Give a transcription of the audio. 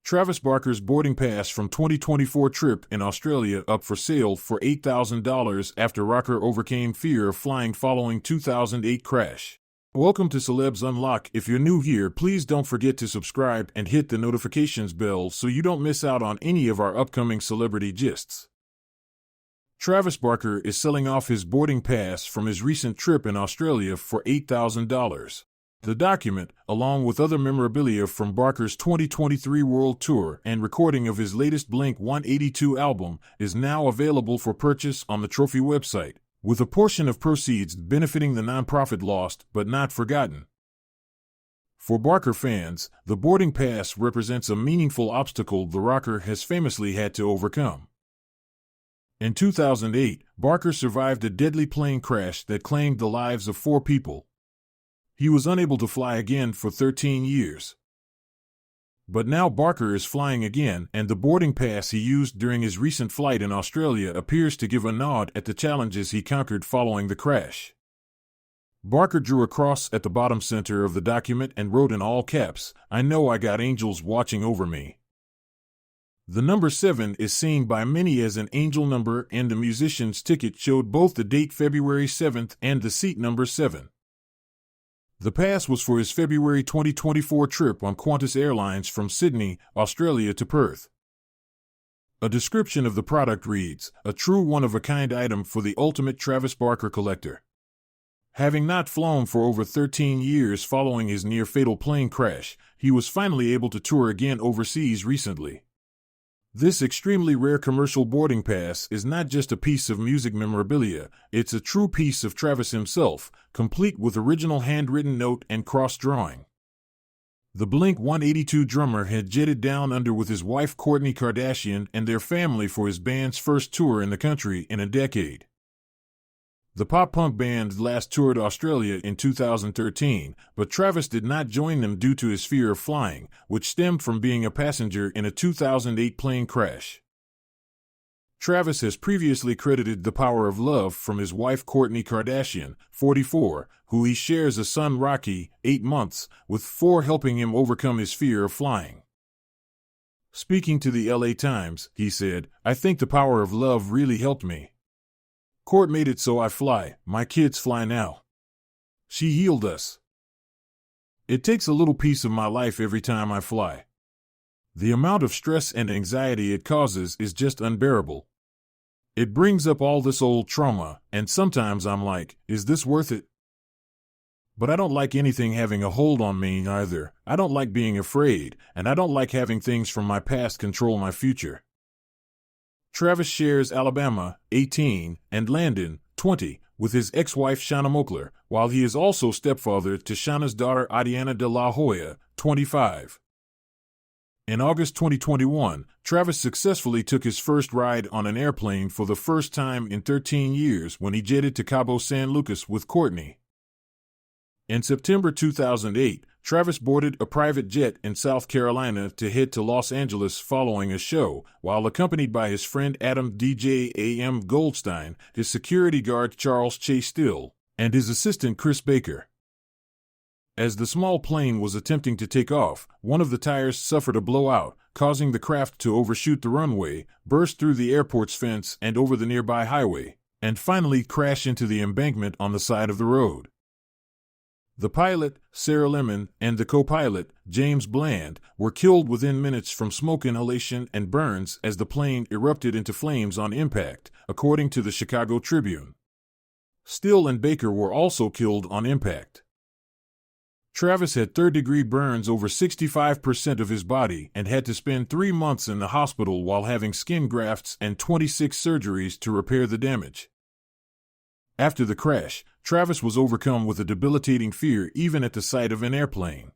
Travis Barker's boarding pass from 2024 trip in Australia up for sale for $8,000 after rocker overcame fear of flying following 2008 crash. Welcome to Celebs Unlock. If you're new here, please don't forget to subscribe and hit the notifications bell so you don't miss out on any of our upcoming celebrity gists. Travis Barker is selling off his boarding pass from his recent trip in Australia for $8,000. The document, along with other memorabilia from Barker's 2023 World Tour and recording of his latest Blink-182 album, is now available for purchase on the Trophy website, with a portion of proceeds benefiting the nonprofit Lost But Not Forgotten. For Barker fans, the boarding pass represents a meaningful obstacle the rocker has famously had to overcome. In 2008, Barker survived a deadly plane crash that claimed the lives of 4 people. He was unable to fly again for 13 years. But now Barker is flying again, and the boarding pass he used during his recent flight in Australia appears to give a nod at the challenges he conquered following the crash. Barker drew a cross at the bottom center of the document and wrote in all caps, "I know I got angels watching over me." The number 7 is seen by many as an angel number, and the musician's ticket showed both the date February 7th and the seat number 7. The pass was for his February 2024 trip on Qantas Airlines from Sydney, Australia to Perth. A description of the product reads, "A true one-of-a-kind item for the ultimate Travis Barker collector." Having not flown for over 13 years following his near-fatal plane crash, he was finally able to tour again overseas recently. This extremely rare commercial boarding pass is not just a piece of music memorabilia, it's a true piece of Travis himself, complete with original handwritten note and cross-drawing. The Blink-182 drummer had jetted down under with his wife Kourtney Kardashian and their family for his band's first tour in the country in a decade. The pop-punk band last toured Australia in 2013, but Travis did not join them due to his fear of flying, which stemmed from being a passenger in a 2008 plane crash. Travis has previously credited The Power of Love from his wife Kourtney Kardashian, 44, who he shares a son Rocky, 8 months, with, for helping him overcome his fear of flying. Speaking to the LA Times, he said, "I think The Power of Love really helped me. Court made it so I fly, my kids fly now. She healed us. It takes a little piece of my life every time I fly. The amount of stress and anxiety it causes is just unbearable. It brings up all this old trauma, and sometimes I'm like, is this worth it? But I don't like anything having a hold on me either. I don't like being afraid, and I don't like having things from my past control my future." Travis shares Alabama, 18, and Landon, 20, with his ex-wife Shauna Moakler, while he is also stepfather to Shauna's daughter Adiana de la Hoya, 25. In August 2021, Travis successfully took his first ride on an airplane for the first time in 13 years when he jetted to Cabo San Lucas with Kourtney. In September 2008, Travis boarded a private jet in South Carolina to head to Los Angeles following a show, while accompanied by his friend Adam DJ A.M. Goldstein, his security guard Charles Chase Still, and his assistant Chris Baker. As the small plane was attempting to take off, one of the tires suffered a blowout, causing the craft to overshoot the runway, burst through the airport's fence and over the nearby highway, and finally crash into the embankment on the side of the road. The pilot, Sarah Lemon, and the co-pilot, James Bland, were killed within minutes from smoke inhalation and burns as the plane erupted into flames on impact, according to the Chicago Tribune. Still and Baker were also killed on impact. Travis had third-degree burns over 65% of his body and had to spend 3 months in the hospital while having skin grafts and 26 surgeries to repair the damage. After the crash, Travis was overcome with a debilitating fear even at the sight of an airplane.